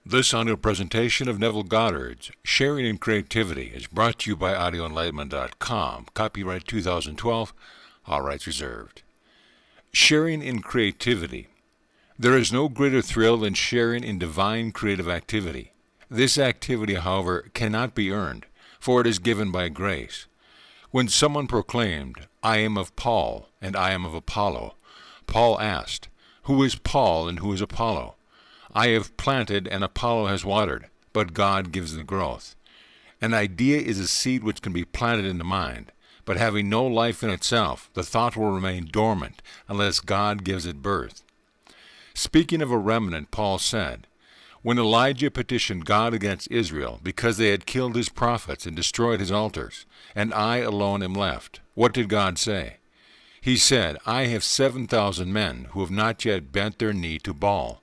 This audio presentation of Neville Goddard's Sharing in Creativity is brought to you by audioenlightenment.com. Copyright 2012, all rights reserved. Sharing in creativity. There is no greater thrill than sharing in divine creative activity. This activity, however, cannot be earned, for it is given by grace. When someone proclaimed, "I am of Paul, and I am of Apollo," Paul asked, "Who is Paul and who is Apollo?" "I have planted and Apollo has watered, but God gives the growth." An idea is a seed which can be planted in the mind, but having no life in itself, the thought will remain dormant unless God gives it birth. Speaking of a remnant, Paul said, when Elijah petitioned God against Israel because they had killed his prophets and destroyed his altars, and I alone am left, what did God say? He said, "I have 7,000 men who have not yet bent their knee to Baal."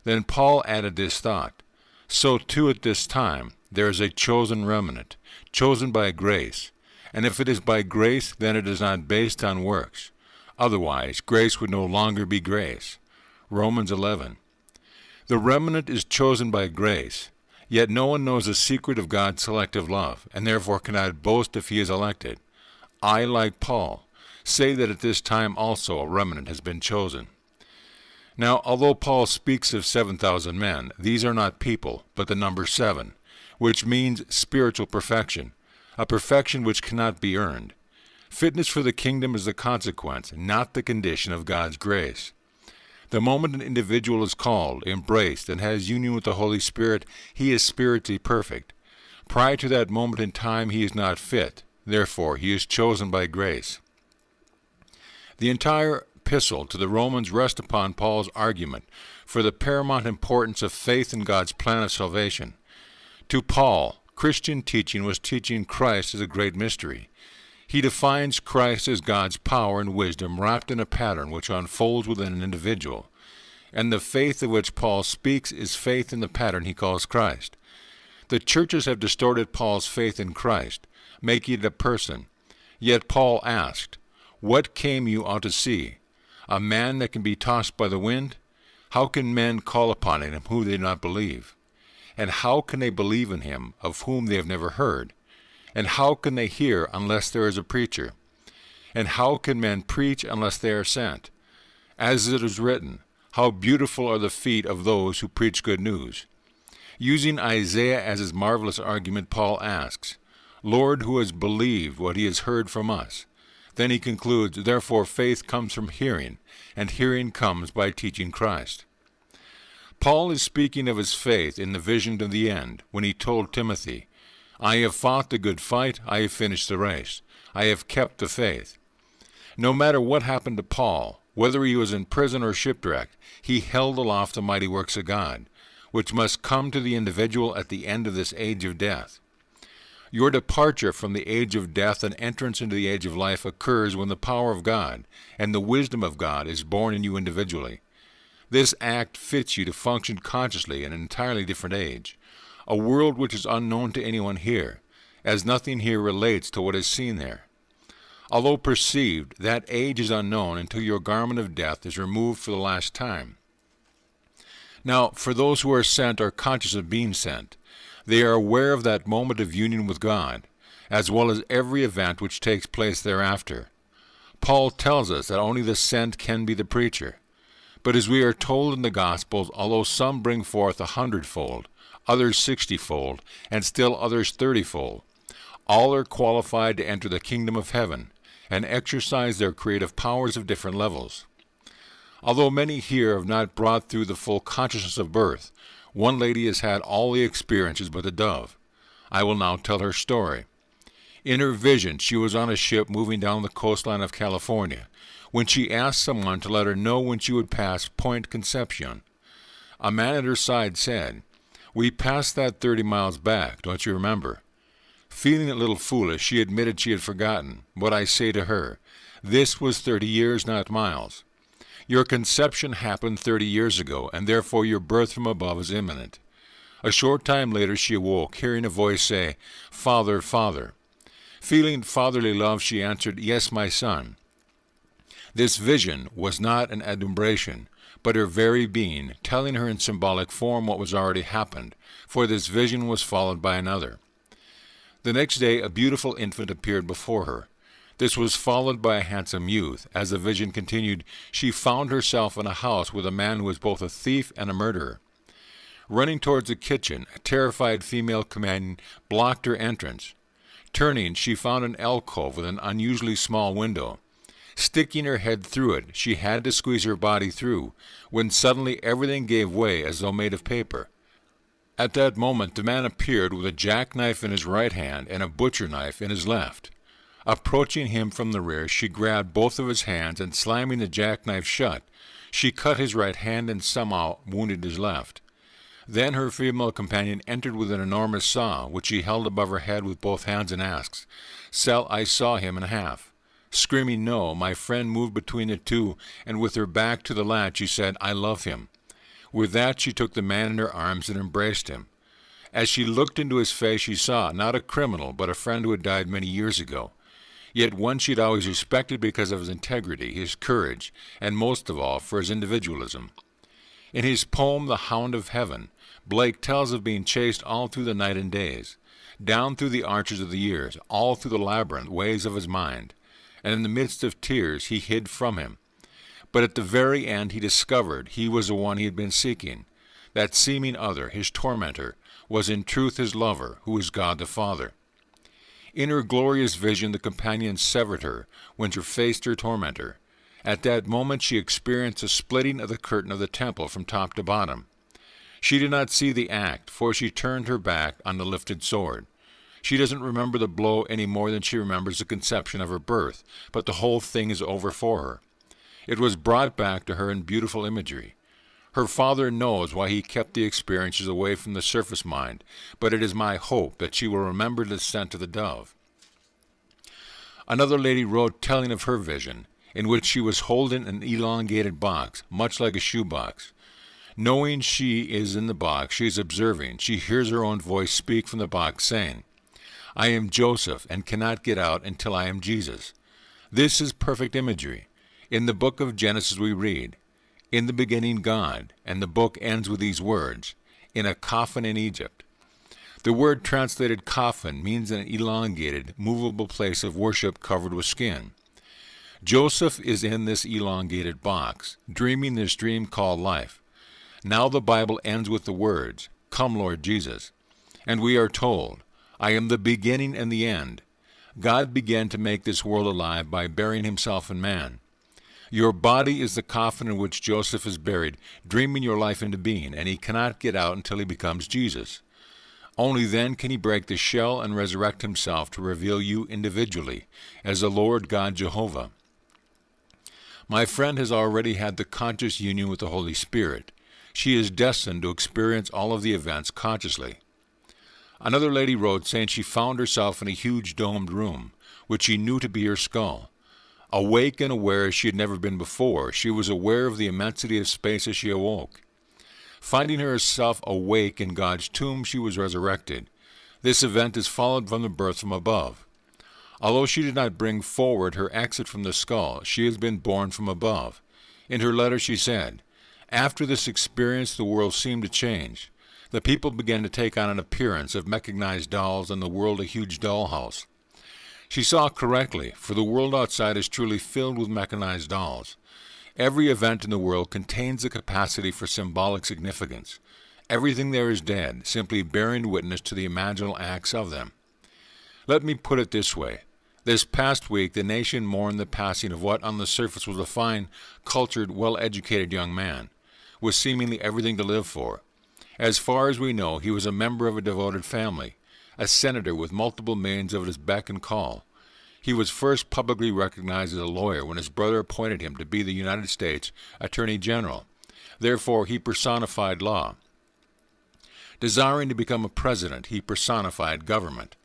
Then Paul added this thought, "So too at this time there is a chosen remnant, chosen by grace. And if it is by grace, then it is not based on works. Otherwise, grace would no longer be grace." Romans 11. The remnant is chosen by grace, yet no one knows the secret of God's selective love, and therefore cannot boast if he is elected. I, like Paul, say that at this time also a remnant has been chosen. Now, although Paul speaks of 7,000 men, these are not people, but the number 7, which means spiritual perfection, a perfection which cannot be earned. Fitness for the kingdom is the consequence, not the condition of God's grace. The moment an individual is called, embraced, and has union with the Holy Spirit, he is spiritually perfect. Prior to that moment in time, he is not fit. Therefore, he is chosen by grace. The entire epistle to the Romans rests upon Paul's argument for the paramount importance of faith in God's plan of salvation. To Paul, Christian teaching was teaching Christ as a great mystery. He defines Christ as God's power and wisdom wrapped in a pattern which unfolds within an individual. And the faith of which Paul speaks is faith in the pattern he calls Christ. The churches have distorted Paul's faith in Christ, making it a person. Yet Paul asked, "What came you out to see? A man that can be tossed by the wind? How can men call upon him whom they do not believe? And how can they believe in him of whom they have never heard? And how can they hear unless there is a preacher? And how can men preach unless they are sent? As it is written, how beautiful are the feet of those who preach good news." Using Isaiah as his marvelous argument, Paul asks, "Lord, who has believed what he has heard from us?" Then he concludes, "Therefore faith comes from hearing, and hearing comes by teaching Christ." Paul is speaking of his faith in the vision of the end, when he told Timothy, "I have fought the good fight, I have finished the race, I have kept the faith." No matter what happened to Paul, whether he was in prison or shipwrecked, he held aloft the mighty works of God, which must come to the individual at the end of this age of death. Your departure from the age of death and entrance into the age of life occurs when the power of God and the wisdom of God is born in you individually. This act fits you to function consciously in an entirely different age, a world which is unknown to anyone here, as nothing here relates to what is seen there. Although perceived, that age is unknown until your garment of death is removed for the last time. Now, for those who are sent are conscious of being sent. They are aware of that moment of union with God, as well as every event which takes place thereafter. Paul tells us that only the sent can be the preacher. But as we are told in the Gospels, although some bring forth 100-fold, others 60-fold, and still others 30-fold, all are qualified to enter the kingdom of heaven and exercise their creative powers of different levels. Although many here have not brought through the full consciousness of birth, one lady has had all the experiences but the dove. I will now tell her story. In her vision, she was on a ship moving down the coastline of California when she asked someone to let her know when she would pass Point Concepcion. A man at her side said, "We passed that 30 miles back, don't you remember?" Feeling a little foolish, she admitted she had forgotten. What I say to her, this was 30 years, not miles. Your conception happened 30 years ago, and therefore your birth from above is imminent. A short time later she awoke, hearing a voice say, "Father, Father." Feeling fatherly love, she answered, "Yes, my son." This vision was not an adumbration, but her very being, telling her in symbolic form what was already happened, for this vision was followed by another. The next day a beautiful infant appeared before her. This was followed by a handsome youth. As the vision continued, she found herself in a house with a man who was both a thief and a murderer. Running towards the kitchen, a terrified female companion blocked her entrance. Turning, she found an alcove with an unusually small window. Sticking her head through it, she had to squeeze her body through, when suddenly everything gave way as though made of paper. At that moment the man appeared with a jackknife in his right hand and a butcher knife in his left. Approaching him from the rear, she grabbed both of his hands and, slamming the jackknife shut, she cut his right hand and somehow wounded his left. Then her female companion entered with an enormous saw, which she held above her head with both hands, and asked, "Shall I saw him in half?" Screaming no, my friend moved between the two, and with her back to the lad she said, "I love him." With that she took the man in her arms and embraced him. As she looked into his face she saw, not a criminal, but a friend who had died many years ago, yet one she had always respected because of his integrity, his courage, and most of all for his individualism. In his poem, The Hound of Heaven, Blake tells of being chased all through the night and days, down through the arches of the years, all through the labyrinth ways of his mind, and in the midst of tears he hid from him. But at the very end he discovered he was the one he had been seeking. That seeming other, his tormentor, was in truth his lover, who was God the Father. In her glorious vision the companion severed her when she faced her tormentor. At that moment she experienced a splitting of the curtain of the temple from top to bottom. She did not see the act, for she turned her back on the lifted sword. She doesn't remember the blow any more than she remembers the conception of her birth, but the whole thing is over for her. It was brought back to her in beautiful imagery. Her father knows why he kept the experiences away from the surface mind, but it is my hope that she will remember the descent of the dove. Another lady wrote telling of her vision, in which she was holding an elongated box, much like a shoebox. Knowing she is in the box, she is observing. She hears her own voice speak from the box, saying, "I am Joseph, and cannot get out until I am Jesus." This is perfect imagery. In the book of Genesis we read, "In the beginning God," and the book ends with these words, "in a coffin in Egypt." The word translated coffin means an elongated, movable place of worship covered with skin. Joseph is in this elongated box, dreaming this dream called life. Now the Bible ends with the words, "Come, Lord Jesus." And we are told, "I am the beginning and the end." God began to make this world alive by burying himself in man. Your body is the coffin in which Joseph is buried, dreaming your life into being, and he cannot get out until he becomes Jesus. Only then can he break the shell and resurrect himself to reveal you individually as the Lord God Jehovah. My friend has already had the conscious union with the Holy Spirit. She is destined to experience all of the events consciously. Another lady wrote saying she found herself in a huge domed room, which she knew to be her skull. Awake and aware as she had never been before, she was aware of the immensity of space as she awoke. Finding herself awake in God's tomb, she was resurrected. This event is followed from the birth from above. Although she did not bring forward her exit from the skull, she has been born from above. In her letter she said, "After this experience the world seemed to change. The people began to take on an appearance of mechanized dolls and the world a huge dollhouse." She saw correctly, for the world outside is truly filled with mechanized dolls. Every event in the world contains the capacity for symbolic significance. Everything there is dead, simply bearing witness to the imaginal acts of them. Let me put it this way. This past week the nation mourned the passing of what on the surface was a fine, cultured, well-educated young man, with seemingly everything to live for. As far as we know, he was a member of a devoted family, a senator with multiple millions at his beck and call. He was first publicly recognized as a lawyer when his brother appointed him to be the United States Attorney General. Therefore, he personified law. Desiring to become a president, he personified government.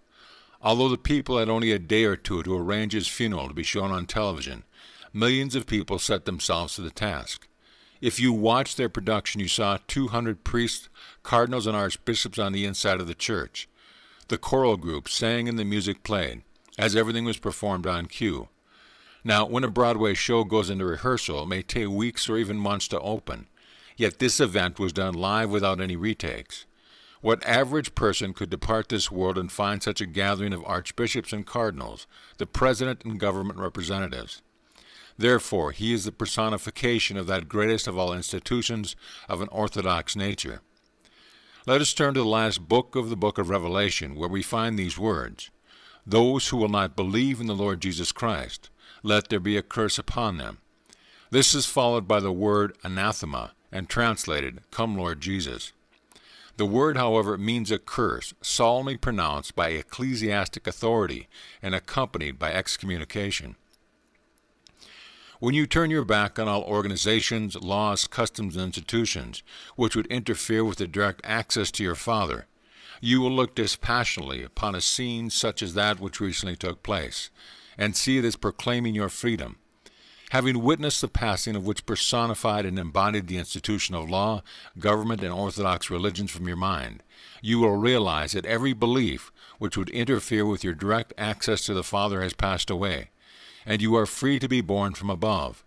Although the people had only a day or two to arrange his funeral to be shown on television, millions of people set themselves to the task. If you watched their production, you saw 200 priests, cardinals, and archbishops on the inside of the church. The choral group sang and the music played, as everything was performed on cue. Now, when a Broadway show goes into rehearsal, it may take weeks or even months to open. Yet this event was done live without any retakes. What average person could depart this world and find such a gathering of archbishops and cardinals, the president and government representatives? Therefore, he is the personification of that greatest of all institutions of an orthodox nature. Let us turn to the last book of the book of Revelation, where we find these words, "Those who will not believe in the Lord Jesus Christ, let there be a curse upon them." This is followed by the word anathema, and translated, "Come, Lord Jesus." The word, however, means a curse, solemnly pronounced by ecclesiastic authority and accompanied by excommunication. When you turn your back on all organizations, laws, customs, and institutions which would interfere with the direct access to your Father, you will look dispassionately upon a scene such as that which recently took place, and see it as proclaiming your freedom. Having witnessed the passing of which personified and embodied the institution of law, government, and orthodox religions from your mind, you will realize that every belief which would interfere with your direct access to the Father has passed away, and you are free to be born from above.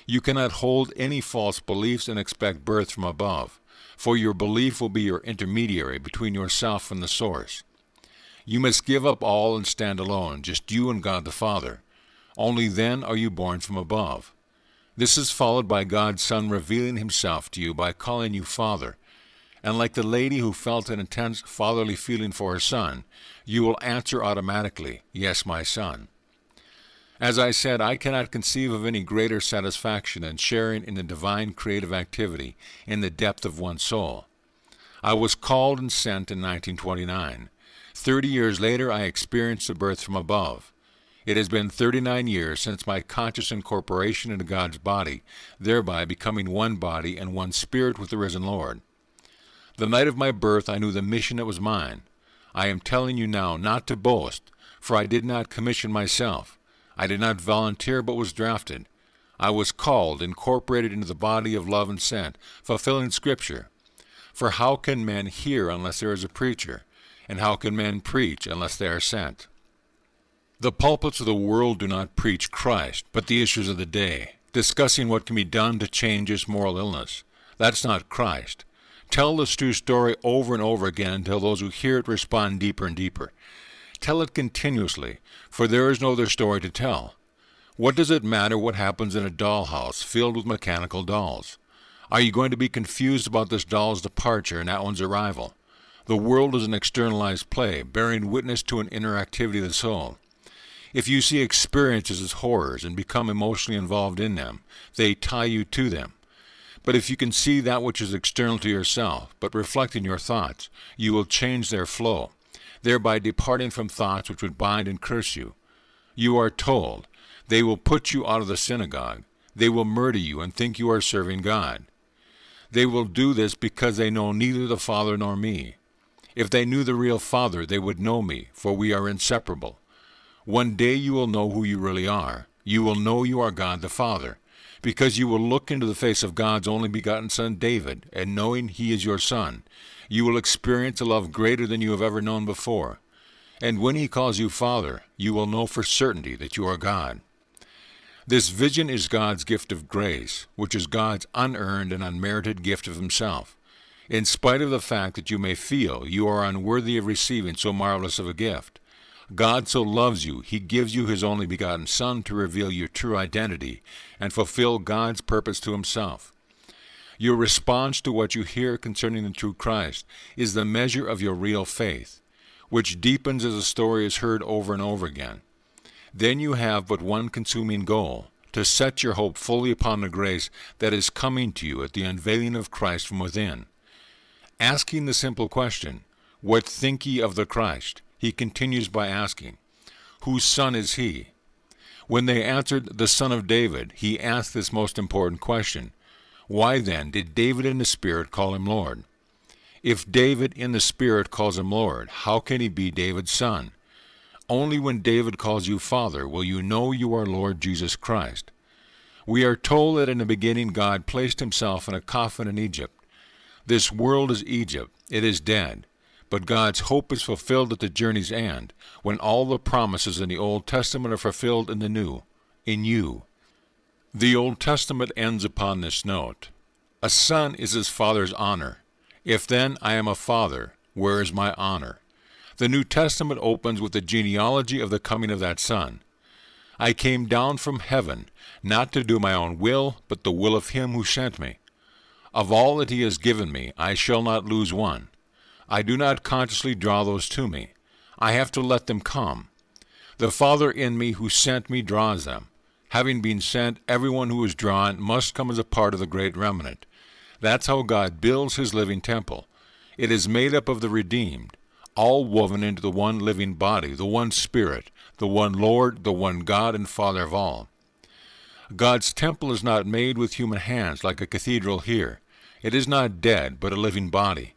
You cannot hold any false beliefs and expect birth from above, for your belief will be your intermediary between yourself and the source. You must give up all and stand alone, just you and God the Father. Only then are you born from above. This is followed by God's Son revealing himself to you by calling you Father, and like the lady who felt an intense fatherly feeling for her son, you will answer automatically, "Yes, my son." As I said, I cannot conceive of any greater satisfaction than sharing in the divine creative activity in the depth of one's soul. I was called and sent in 1929. 30 years later, I experienced the birth from above. It has been 39 years since my conscious incorporation into God's body, thereby becoming one body and one spirit with the risen Lord. The night of my birth, I knew the mission that was mine. I am telling you now not to boast, for I did not commission myself. I did not volunteer, but was drafted. I was called, incorporated into the body of love and sent, fulfilling Scripture. For how can men hear unless there is a preacher? And how can men preach unless they are sent? The pulpits of the world do not preach Christ, but the issues of the day, discussing what can be done to change this moral illness. That's not Christ. Tell this true story over and over again until those who hear it respond deeper and deeper. Tell it continuously, for there is no other story to tell. What does it matter what happens in a dollhouse filled with mechanical dolls? Are you going to be confused about this doll's departure and that one's arrival? The world is an externalized play, bearing witness to an inner activity of the soul. If you see experiences as horrors and become emotionally involved in them, they tie you to them. But if you can see that which is external to yourself, but reflect in your thoughts, you will change their flow, thereby departing from thoughts which would bind and curse you. You are told, they will put you out of the synagogue. They will murder you and think you are serving God. They will do this because they know neither the Father nor me. If they knew the real Father, they would know me, for we are inseparable. One day you will know who you really are. You will know you are God the Father, because you will look into the face of God's only begotten Son David, and knowing he is your son, you will experience a love greater than you have ever known before. And when he calls you Father, you will know for certainty that you are God. This vision is God's gift of grace, which is God's unearned and unmerited gift of himself. In spite of the fact that you may feel you are unworthy of receiving so marvelous of a gift, God so loves you, he gives you his only begotten Son to reveal your true identity and fulfill God's purpose to himself. Your response to what you hear concerning the true Christ is the measure of your real faith, which deepens as a story is heard over and over again. Then you have but one consuming goal, to set your hope fully upon the grace that is coming to you at the unveiling of Christ from within. Asking the simple question, "What think ye of the Christ?" he continues by asking, "Whose son is he?" When they answered, "The Son of David," he asked this most important question, "Why then did David in the Spirit call him Lord?" If David in the Spirit calls him Lord, how can he be David's son? Only when David calls you Father will you know you are Lord Jesus Christ. We are told that in the beginning God placed himself in a coffin in Egypt. This world is Egypt. It is dead. But God's hope is fulfilled at the journey's end, when all the promises in the Old Testament are fulfilled in the New. in you. The Old Testament ends upon this note. A son is his father's honor. If then I am a father, where is my honor? The New Testament opens with the genealogy of the coming of that son. I came down from heaven, not to do my own will, but the will of him who sent me. Of all that he has given me, I shall not lose one. I do not consciously draw those to me. I have to let them come. The Father in me who sent me draws them. Having been sent, everyone who is drawn must come as a part of the great remnant. That's how God builds his living temple. It is made up of the redeemed, all woven into the one living body, the one Spirit, the one Lord, the one God and Father of all. God's temple is not made with human hands like a cathedral here. It is not dead, but a living body.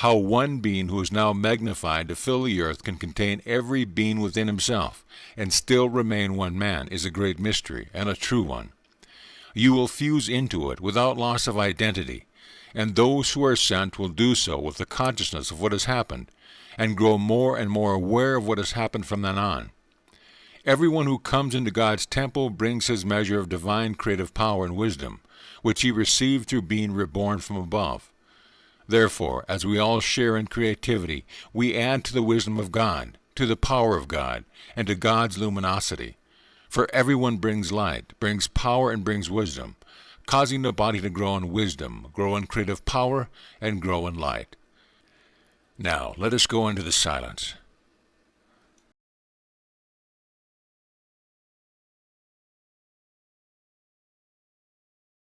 How one being who is now magnified to fill the earth can contain every being within himself and still remain one man is a great mystery and a true one. You will fuse into it without loss of identity, and those who are sent will do so with the consciousness of what has happened and grow more and more aware of what has happened from then on. Everyone who comes into God's temple brings his measure of divine creative power and wisdom, which he received through being reborn from above. Therefore, as we all share in creativity, we add to the wisdom of God, to the power of God, and to God's luminosity. For everyone brings light, brings power, and brings wisdom, causing the body to grow in wisdom, grow in creative power, and grow in light. Now, let us go into the silence.